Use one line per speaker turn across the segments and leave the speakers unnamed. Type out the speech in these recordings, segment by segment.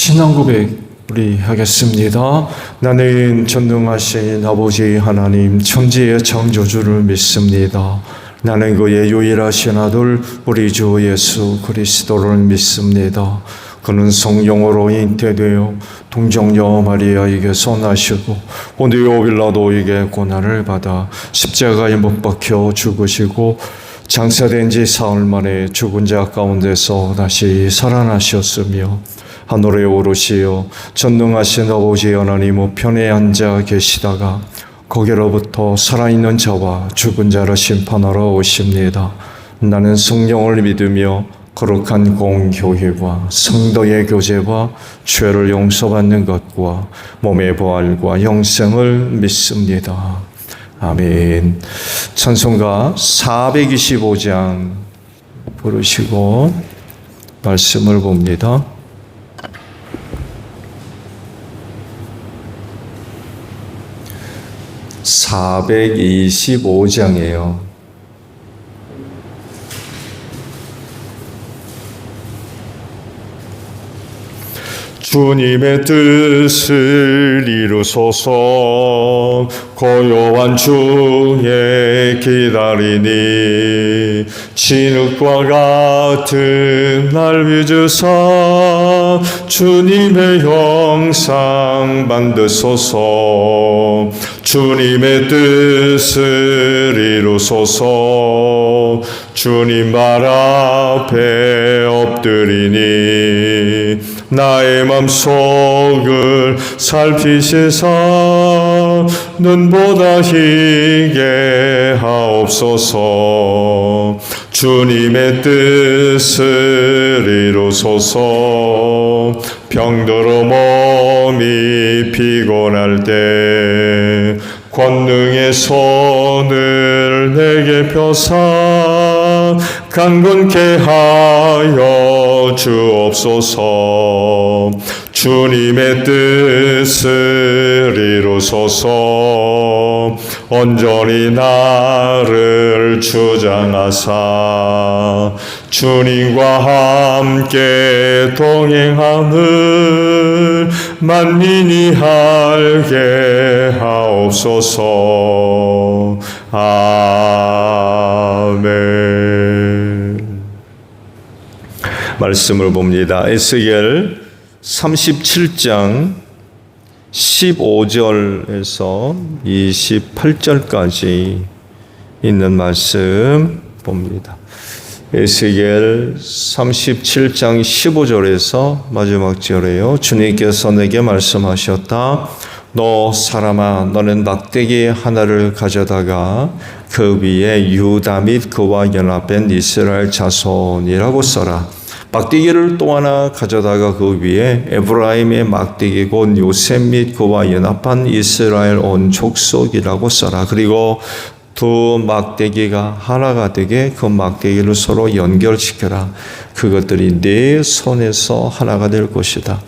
신앙 고백 우리 하겠습니다. 나는 전능하신 아버지 하나님 천지의 창조주를 믿습니다. 나는 그의 유일하신 아들 우리 주 예수 그리스도를 믿습니다. 그는 성령으로 잉태되어 동정녀 마리아에게서 나시고 본디오 빌라도에게 고난을 받아 십자가에 못 박혀 죽으시고 장사된 지 사흘 만에 죽은 자 가운데서 다시 살아나셨으며 하늘에 오르시어 전능하신 아버지 하나님 우편에 앉아 계시다가 거기로부터 살아있는 자와 죽은 자를 심판하러 오십니다. 나는 성령을 믿으며 거룩한 공교회와 성도의 교제와 죄를 용서받는 것과 몸의 부활과 영생을 믿습니다. 아멘. 찬송가 425장 부르시고 말씀을 봅니다. 425장이에요. 주님의 뜻을 이루소서. 고요한 주에 기다리니 진흙과 같은 날 빚으사 주님의 형상 만드소서. 주님의 뜻을 이루소서. 주님 발 앞에 엎드리니 나의 맘속을 살피시사 눈보다 희게 하옵소서. 주님의 뜻을 이루소서. 병들어 몸이 피곤할 때 권능의 손을 내게 펴사 강건케 하여 주옵소서. 주님의 뜻을 이루소서. 온전히 나를 주장하사 주님과 함께 동행함을 만민이 알게 하옵소서. 아멘. 말씀을 봅니다. 에스겔 37장 15절에서 28절까지 있는 말씀 봅니다. 에스겔 37장 15절에서 마지막 절에요. 주님께서 내게 말씀하셨다. 너 사람아, 너는 막대기 하나를 가져다가 그 위에 유다 및 그와 연합된 이스라엘 자손이라고 써라. 막대기를 또 하나 가져다가 그 위에 에브라임의 막대기 곧 요셉 및 그와 연합한 이스라엘 온 족속이라고 써라. 그리고 두 막대기가 하나가 되게 그 막대기를 서로 연결시켜라. 그것들이 내 손에서 하나가 될 것이다.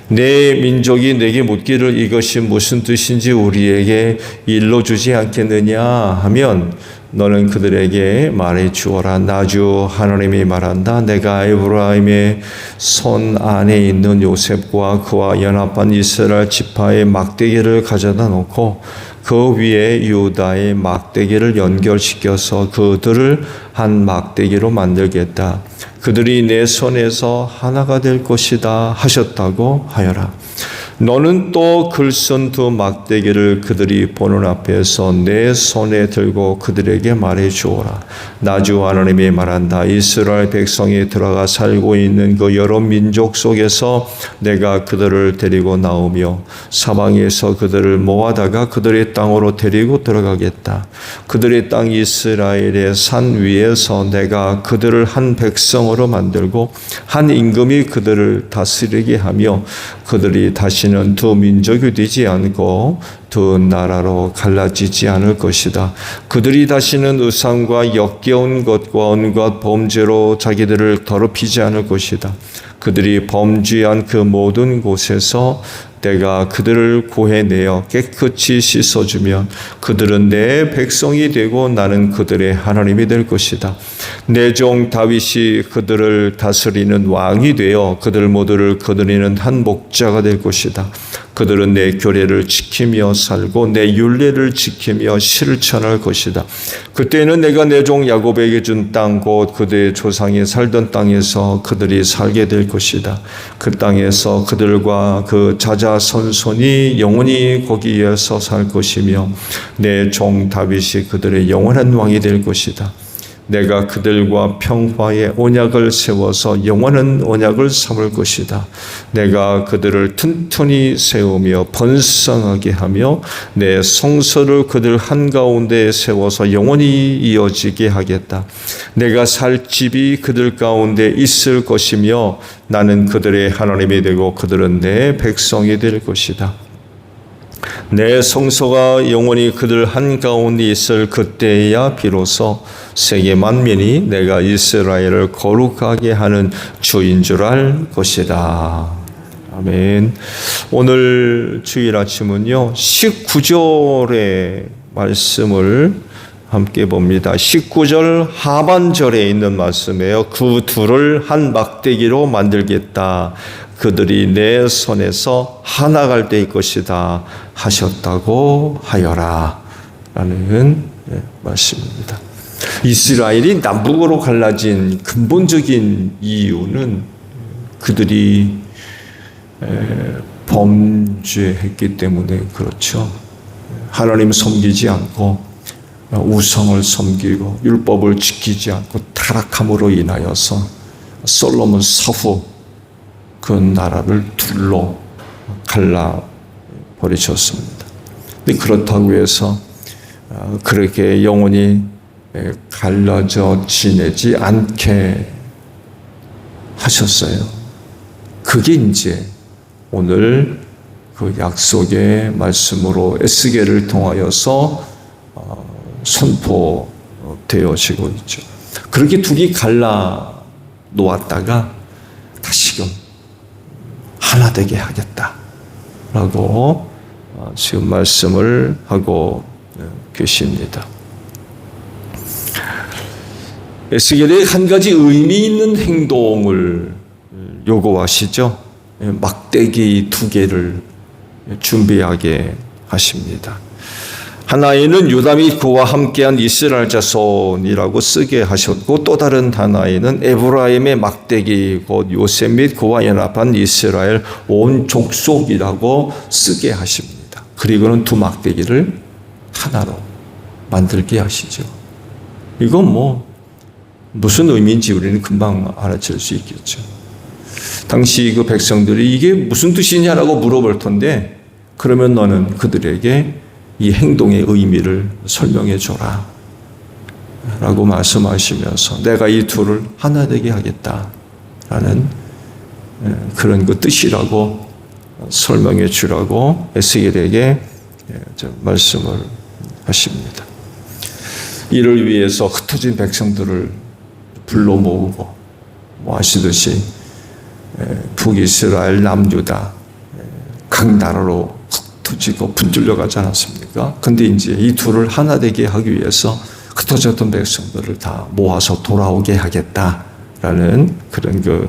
내 민족이 내게 묻기를 이것이 무슨 뜻인지 우리에게 일러주지 않겠느냐 하면 너는 그들에게 말해 주어라. 나 주 하나님이 말한다. 내가 에브라임의 손 안에 있는 요셉과 그와 연합한 이스라엘 지파의 막대기를 가져다 놓고 그 위에 유다의 막대기를 연결시켜서 그들을 한 막대기로 만들겠다. 그들이 내 손에서 하나가 될 것이다 하셨다고 하여라. 너는 또 글쓴 두 막대기를 그들이 보는 앞에서 내 손에 들고 그들에게 말해 주어라. 나 주 하나님이 말한다. 이스라엘 백성이 들어가 살고 있는 그 여러 민족 속에서 내가 그들을 데리고 나오며 사방에서 그들을 모아다가 그들의 땅으로 데리고 들어가겠다. 그들의 땅 이스라엘의 산 위에서 내가 그들을 한 백성으로 만들고 한 임금이 그들을 다스리게 하며 그들이 다시는 두 민족이 되지 않고 두 나라로 갈라지지 않을 것이다. 그들이 다시는 의상과 역겨운 것과 온갖 범죄로 자기들을 더럽히지 않을 것이다. 그들이 범죄한 그 모든 곳에서 내가 그들을 구해내어 깨끗이 씻어주면 그들은 내 백성이 되고 나는 그들의 하나님이 될 것이다. 내 종 다윗이 그들을 다스리는 왕이 되어 그들 모두를 거느리는 한 목자가 될 것이다. 그들은 내 규례를 지키며 살고 내 율례를 지키며 실천할 것이다. 그때는 내가 내 종 야곱에게 준 땅 곧 그들의 조상이 살던 땅에서 그들이 살게 될 것이다. 그 땅에서 그들과 그 자자손손이 영원히 거기에서 살 것이며 내 종 다윗이 그들의 영원한 왕이 될 것이다. 내가 그들과 평화의 언약을 세워서 영원한 언약을 삼을 것이다. 내가 그들을 튼튼히 세우며 번성하게 하며 내 성소를 그들 한가운데에 세워서 영원히 이어지게 하겠다. 내가 살 집이 그들 가운데 있을 것이며 나는 그들의 하나님이 되고 그들은 내 백성이 될 것이다. 내 성소가 영원히 그들 한가운데 있을 그때야 비로소 세계 만민이 내가 이스라엘을 거룩하게 하는 주인 줄 알 것이다. 아멘. 오늘 주일 아침은요 19절의 말씀을 함께 봅니다. 19절 하반절에 있는 말씀이에요. 그 둘을 한 막대기로 만들겠다. 그들이 내 손에서 하나 갈 때일 것이다 하셨다고 하여라 라는 말씀입니다. 이스라엘이 남북으로 갈라진 근본적인 이유는 그들이 범죄했기 때문에 그렇죠. 하나님 섬기지 않고 우상을 섬기고 율법을 지키지 않고 타락함으로 인하여서 솔로몬 사후 그 나라를 둘로 갈라 버리셨습니다. 근데 그렇다고 해서 그렇게 영원히 갈라져 지내지 않게 하셨어요. 그게 이제 오늘 그 약속의 말씀으로 에스겔을 통하여서 선포되어지고 있죠. 그렇게 둘이 갈라 놓았다가 다시금 하나 되게 하겠다라고 지금 말씀을 하고 계십니다. 에스겔이 한 가지 의미 있는 행동을 요구하시죠. 막대기 2개를 준비하게 하십니다. 하나에는 유다 및 그와 함께한 이스라엘 자손이라고 쓰게 하셨고 또 다른 하나에는 에브라임의 막대기 곧 요셉 및 그와 연합한 이스라엘 온 족속이라고 쓰게 하십니다. 그리고는 2 막대기를 하나로 만들게 하시죠. 이건 무슨 의미인지 우리는 금방 알아챌 수 있겠죠. 당시 그 백성들이 이게 무슨 뜻이냐라고 물어볼 텐데 그러면 너는 그들에게 이 행동의 의미를 설명해 줘라 라고 말씀하시면서 내가 이 둘을 하나 되게 하겠다라는 그런 그 뜻이라고 설명해 주라고 에스겔에게 말씀을 하십니다. 이를 위해서 흩어진 백성들을 불러 모으고 아시듯이 북이스라엘 남유다 각 나라로 흩어지고 분들려 가지 않았습니까? 근데 이제 이 둘을 하나 되게 하기 위해서 흩어졌던 백성들을 다 모아서 돌아오게 하겠다라는 그런 그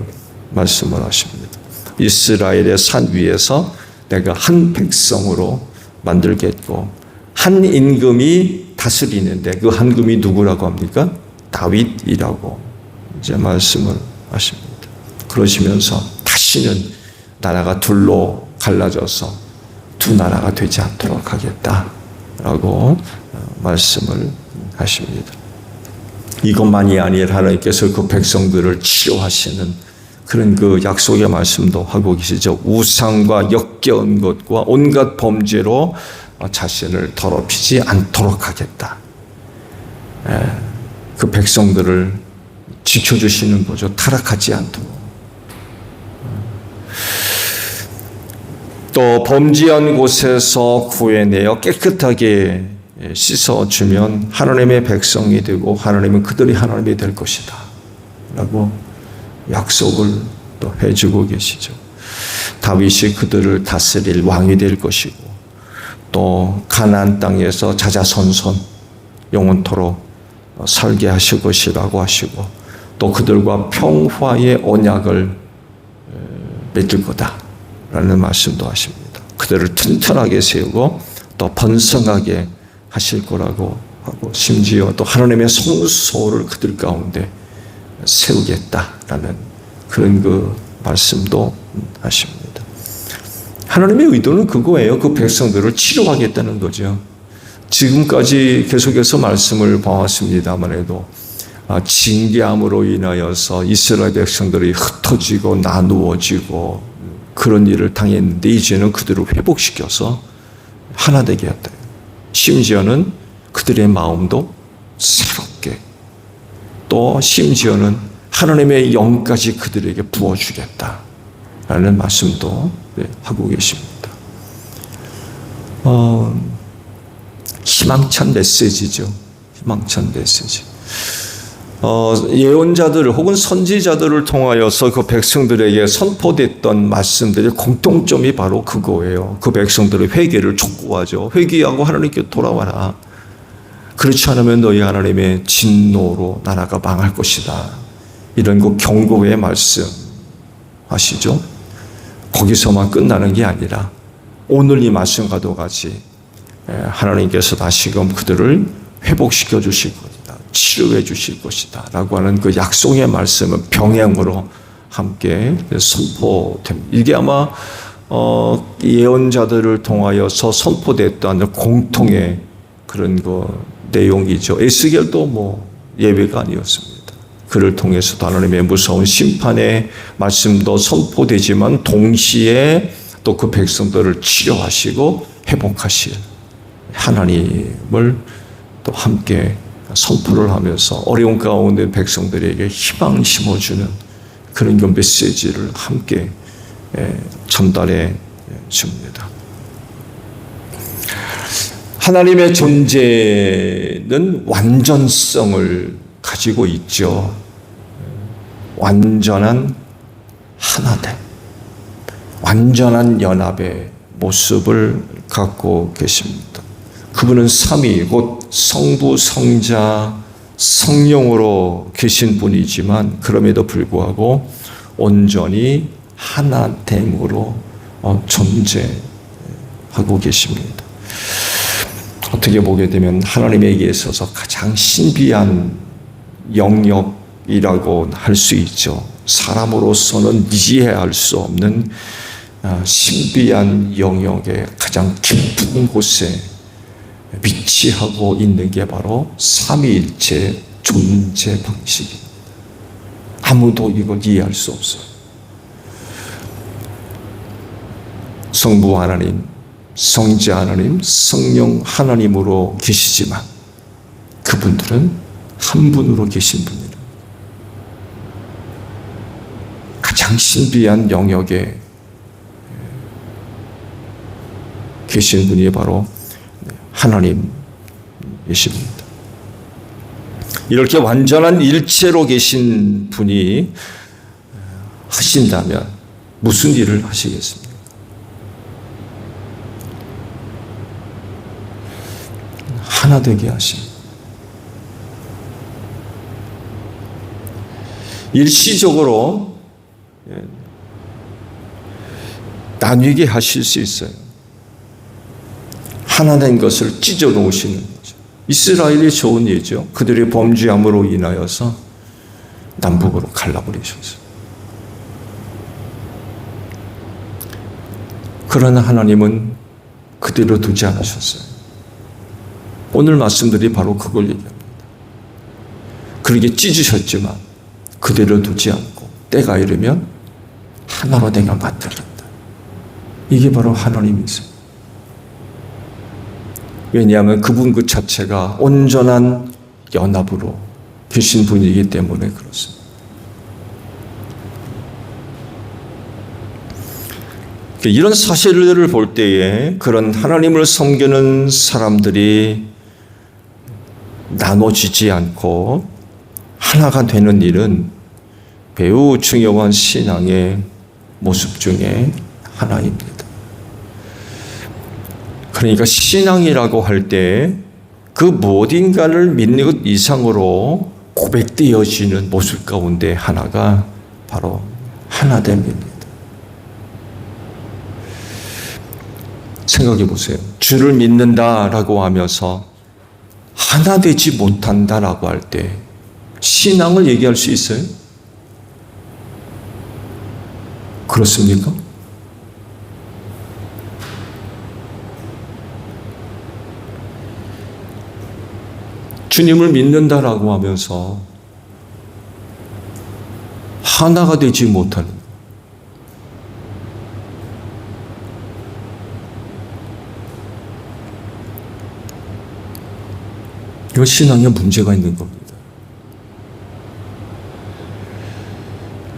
말씀을 하십니다. 이스라엘의 산 위에서 내가 한 백성으로 만들겠고 한 임금이 다스리는데 그 한 임금이 누구라고 합니까? 다윗이라고 이제 말씀을 하십니다. 그러시면서 다시는 나라가 둘로 갈라져서 2 나라가 되지 않도록 하겠다라고 말씀을 하십니다. 이것만이 아니라 하나님께서 그 백성들을 치료하시는 그런 그 약속의 말씀도 하고 계시죠. 우상과 역겨운 것과 온갖 범죄로 자신을 더럽히지 않도록 하겠다. 그 백성들을 지켜주시는 거죠. 타락하지 않도록. 또 범죄한 곳에서 구해내어 깨끗하게 씻어주면 하나님의 백성이 되고 하나님은 그들이 하나님이 될 것이다 라고 약속을 또 해주고 계시죠. 다윗이 그들을 다스릴 왕이 될 것이고 또 가나안 땅에서 자자손손 영원토록 살게 하실 것이라고 하시고 또 그들과 평화의 언약을 맺을 거다라는 말씀도 하십니다. 그들을 튼튼하게 세우고 또 번성하게 하실 거라고 하고 심지어 또 하나님의 성소를 그들 가운데 세우겠다라는 그런 그 말씀도 하십니다. 하나님의 의도는 그거예요. 그 백성들을 치료하겠다는 거죠. 지금까지 계속해서 말씀을 봐왔습니다만 해도 징계함으로 인하여서 이스라엘 백성들이 흩어지고 나누어지고 그런 일을 당했는데 이제는 그들을 회복시켜서 하나 되게 했다. 심지어는 그들의 마음도 새롭게 또 심지어는 하나님의 영까지 그들에게 부어주겠다라는 말씀도 하고 계십니다. 희망찬 메시지죠. 희망찬 메시지. 예언자들 혹은 선지자들을 통하여서 그 백성들에게 선포됐던 말씀들의 공통점이 바로 그거예요. 그 백성들의 회개를 촉구하죠. 회개하고 하나님께 돌아와라. 그렇지 않으면 너희 하나님의 진노로 나라가 망할 것이다. 이런 그 경고의 말씀 하시죠. 거기서만 끝나는 게 아니라 오늘 이 말씀과도 같이 하나님께서 다시금 그들을 회복시켜 주실 것이다. 치료해 주실 것이다. 라고 하는 그 약속의 말씀은 병행으로 함께 선포됩니다. 이게 아마 예언자들을 통하여서 선포됐던 공통의 그런 그 내용이죠. 에스겔도 예외가 아니었습니다. 그를 통해서도 하나님의 무서운 심판의 말씀도 선포되지만 동시에 또 그 백성들을 치료하시고 회복하실 하나님을 또 함께 선포를 하면서 어려운 가운데 백성들에게 희망을 심어주는 그런 그 메시지를 함께 전달해 줍니다. 하나님의 존재는 완전성을 가지고 있죠. 완전한 하나됨, 완전한 연합의 모습을 갖고 계십니다. 그분은 삼위 곧 성부, 성자, 성령으로 계신 분이지만 그럼에도 불구하고 온전히 하나됨으로 존재하고 계십니다. 어떻게 보게 되면 하나님에게 있어서 가장 신비한 영역이라고 할 수 있죠. 사람으로서는 이해할 수 없는 신비한 영역의 가장 깊은 곳에 위치하고 있는 게 바로 삼위일체 존재 방식입니다. 아무도 이걸 이해할 수 없어요. 성부 하나님, 성자 하나님, 성령 하나님으로 계시지만 그분들은 한 분으로 계신 분이에요. 가장 신비한 영역에 계신 분이 바로 하나님이십니다. 이렇게 완전한 일체로 계신 분이 하신다면 무슨 일을 하시겠습니까? 하나 되게 하십니다. 일시적으로 나뉘게 하실 수 있어요. 하나 된 것을 찢어 놓으시는 거죠. 이스라엘이 좋은 예죠. 그들의 범죄함으로 인하여서 남북으로 갈라버리셨어요. 그러나 하나님은 그대로 두지 않으셨어요. 오늘 말씀들이 바로 그걸 얘기합니다. 그렇게 찢으셨지만 그대로 두지 않고 때가 이르면 하나로 내가 만들었다. 이게 바로 하나님이세요. 왜냐하면 그분 그 자체가 온전한 연합으로 계신 분이기 때문에 그렇습니다. 이런 사실들을 볼 때에 그런 하나님을 섬기는 사람들이 나눠지지 않고 하나가 되는 일은 매우 중요한 신앙의 모습 중에 하나입니다. 그러니까 신앙이라고 할 때 그 무엇인가를 믿는 것 이상으로 고백되어지는 모습 가운데 하나가 바로 하나됨입니다. 생각해 보세요. 주를 믿는다라고 하면서 하나 되지 못한다라고 할 때 신앙을 얘기할 수 있어요? 그렇습니까? 주님을 믿는다라고 하면서 하나가 되지 못하는, 이거 신앙에 문제가 있는 겁니다.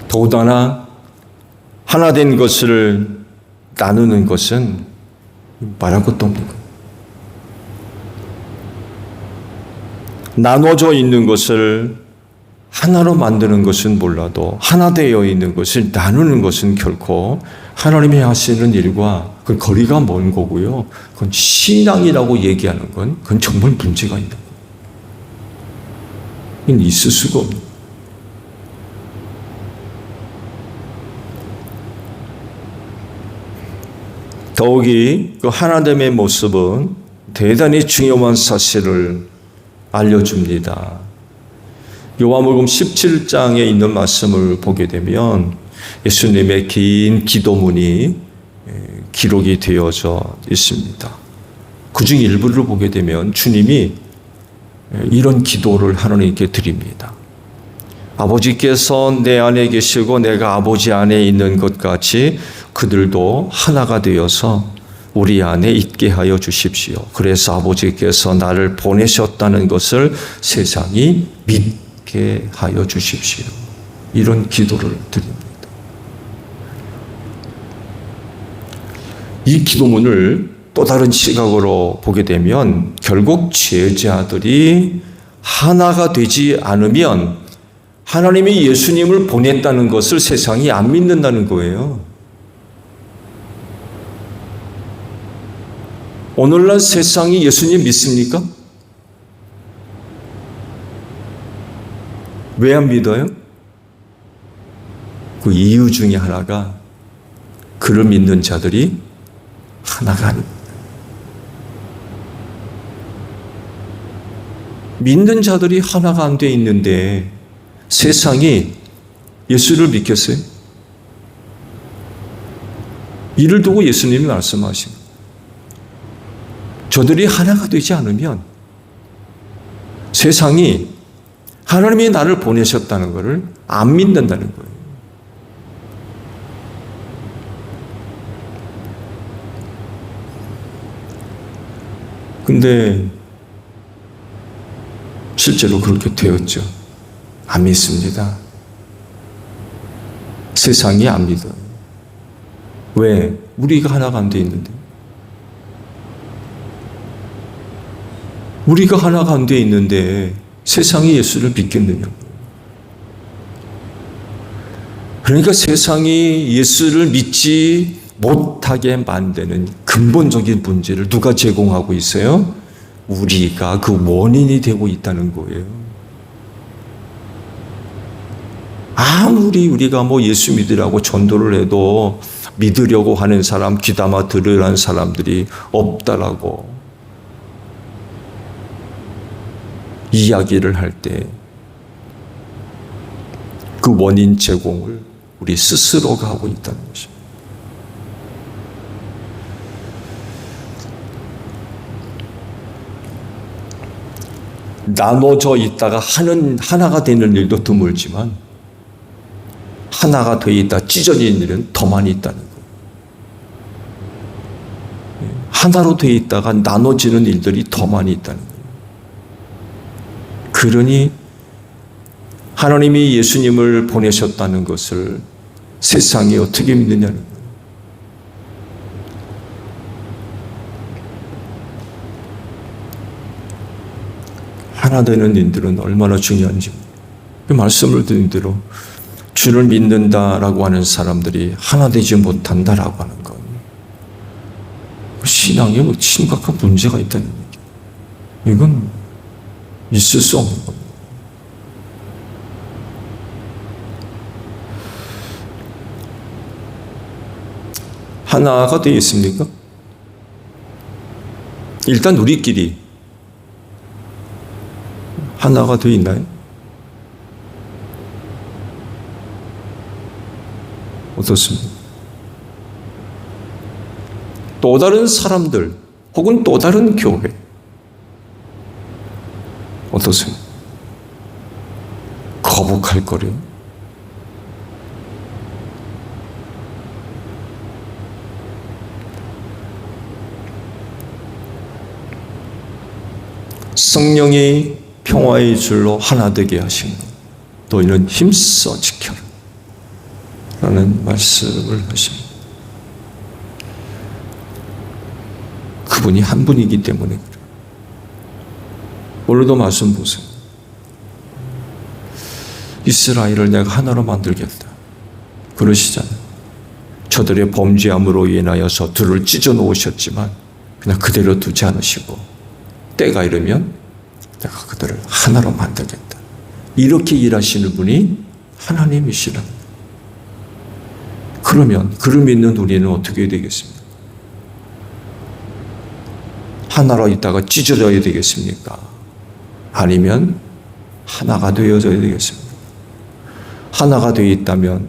더군다나 하나 된 것을 나누는 것은 말할 것도 없는 거예요. 나눠져 있는 것을 하나로 만드는 것은 몰라도 하나 되어 있는 것을 나누는 것은 결코 하나님이 하시는 일과 그 거리가 먼 거고요. 그건 신앙이라고 얘기하는 건 그건 정말 문제가 있는 거예요. 이건 있을 수가 없는 거예요. 더욱이 그 하나됨의 모습은 대단히 중요한 사실을 알려줍니다. 요한복음 17장에 있는 말씀을 보게 되면 예수님의 긴 기도문이 기록이 되어져 있습니다. 그중 일부를 보게 되면 주님이 이런 기도를 하나님께 드립니다. 아버지께서 내 안에 계시고 내가 아버지 안에 있는 것 같이 그들도 하나가 되어서 우리 안에 있게 하여 주십시오. 그래서 아버지께서 나를 보내셨다는 것을 세상이 믿게 하여 주십시오. 이런 기도를 드립니다. 이 기도문을 또 다른 시각으로 보게 되면 결국 제자들이 하나가 되지 않으면 하나님이 예수님을 보냈다는 것을 세상이 안 믿는다는 거예요. 오늘날 세상이 예수님 믿습니까? 왜 안 믿어요? 그 이유 중에 하나가 그를 믿는 자들이 하나가 아닙니다. 믿는 자들이 하나가 안 돼 있는데 세상이 예수를 믿겠어요? 이를 두고 예수님이 말씀하십니다. 저들이 하나가 되지 않으면 세상이 하나님이 나를 보내셨다는 것을 안 믿는다는 거예요. 근데 실제로 그렇게 되었죠. 안 믿습니다. 세상이 안 믿어요. 왜? 우리가 하나가 안 돼 있는데. 우리가 하나가 안 돼 있는데 세상이 예수를 믿겠느냐고. 그러니까 세상이 예수를 믿지 못하게 만드는 근본적인 문제를 누가 제공하고 있어요? 우리가 그 원인이 되고 있다는 거예요. 아무리 우리가 예수 믿으라고 전도를 해도 믿으려고 하는 사람, 귀담아 들으라는 사람들이 없다라고 이야기를 할 때 그 원인 제공을 우리 스스로가 하고 있다는 것입니다. 나눠져 있다가 하나가 되는 일도 드물지만 하나가 되어 있다 찢어지는 일은 더 많이 있다는 거예요. 하나로 되어 있다가 나눠지는 일들이 더 많이 있다는 거예요. 그러니 하나님이 예수님을 보내셨다는 것을 세상이 어떻게 믿느냐는 거예요. 하나 되는 일들은 얼마나 중요한지 말씀을 드린 대로 주를 믿는다라고 하는 사람들이 하나 되지 못한다라고 하는 건 신앙에 심각한 문제가 있다는 얘기예요. 이건 있을 수 없는 겁니다. 하나가 되어 있습니까? 일단 우리끼리 하나가 되어 있나요? 어떻습니까? 또 다른 사람들 혹은 또 다른 교회 어떻습니까? 거북할 거래요. 성령이 평화의 줄로 하나 되게 하신 것, 너희는 힘써 지켜라 라는 말씀을 하십니다. 그분이 한 분이기 때문에 그래요. 오늘도 말씀 보세요. 이스라엘을 내가 하나로 만들겠다 그러시잖아요. 저들의 범죄함으로 인하여서 둘을 찢어 놓으셨지만 그냥 그대로 두지 않으시고 때가 이르면 내가 그들을 하나로 만들겠다. 이렇게 일하시는 분이 하나님이시라. 그러면 그를 믿는 우리는 어떻게 되겠습니까? 하나로 있다가 찢어져야 되겠습니까? 아니면 하나가 되어져야 되겠습니까? 하나가 되어 있다면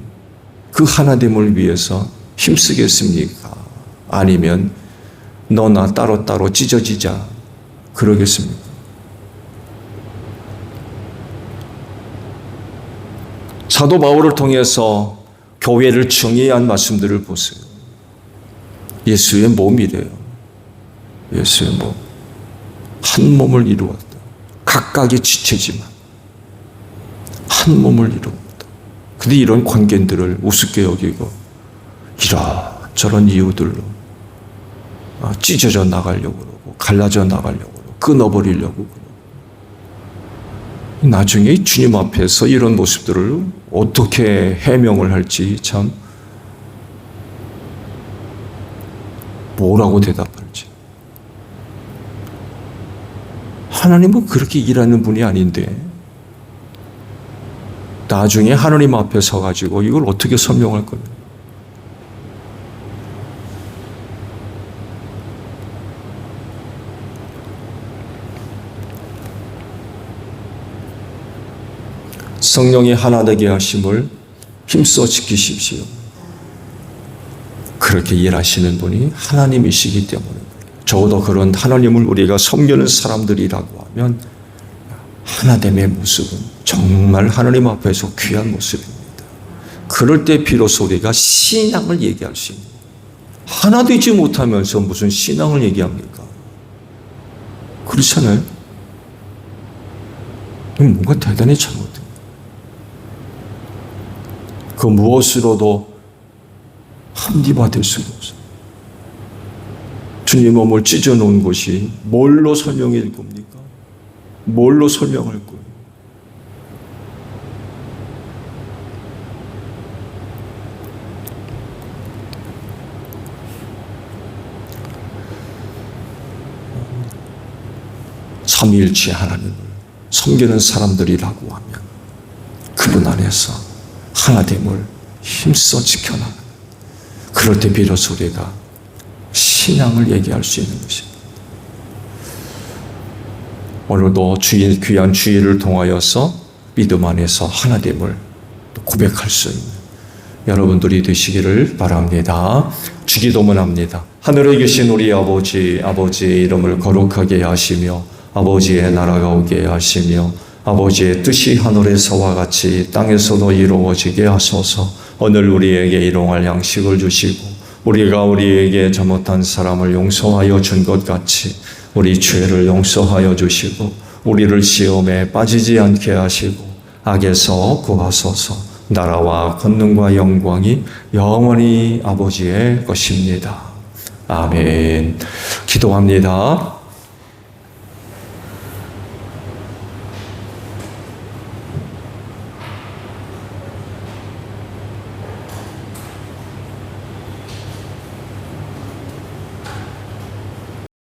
그 하나됨을 위해서 힘쓰겠습니까? 아니면 너나 따로따로 찢어지자 그러겠습니까? 사도 바울을 통해서 교회를 정의한 말씀들을 보세요. 예수의 몸이래요. 예수의 몸. 한 몸을 이루었다. 각각의 지체지만 한 몸을 이루었다. 근데 이런 관계들을 우습게 여기고 이런저런 이유들로 찢어져 나가려고 그러고 갈라져 나가려고 그러고 끊어버리려고 그러고 나중에 주님 앞에서 이런 모습들을 어떻게 해명을 할지 참 뭐라고 대답할지. 하나님은 그렇게 일하는 분이 아닌데 나중에 하나님 앞에 서가지고 이걸 어떻게 설명할 겁니까? 성령이 하나 되게 하심을 힘써 지키십시오. 그렇게 일하시는 분이 하나님이시기 때문에 적어도 그런 하나님을 우리가 섬기는 사람들이라고 하면 하나됨의 모습은 정말 하나님 앞에서 귀한 모습입니다. 그럴 때 비로소 우리가 신앙을 얘기할 수 있는, 하나 되지 못하면서 무슨 신앙을 얘기합니까? 그렇잖아요. 뭔가 대단히 잘못돼요. 그 무엇으로도 합리화될 수가 없어요. 주님 몸을 찢어놓은 것이 뭘로 설명할 겁니까? 뭘로 설명할 거예요? 삼위일체 하나님을 섬기는 사람들이라고 하면 그분 안에서 하나됨을 힘써 지켜나가는, 그럴 때 비로소 우리가 신앙을 얘기할 수 있는 것입니다. 오늘도 귀한 주일을 통하여서 믿음 안에서 하나됨을 고백할 수 있는 여러분들이 되시기를 바랍니다. 주기도문 합니다. 하늘에 계신 우리 아버지의 이름을 거룩하게 하시며 아버지의 나라가 오게 하시며 아버지의 뜻이 하늘에서와 같이 땅에서도 이루어지게 하소서. 오늘 우리에게 일용할 양식을 주시고 우리가 우리에게 잘못한 사람을 용서하여 준 것 같이 우리 죄를 용서하여 주시고 우리를 시험에 빠지지 않게 하시고 악에서 구하소서. 나라와 권능과 영광이 영원히 아버지의 것입니다. 아멘. 기도합니다.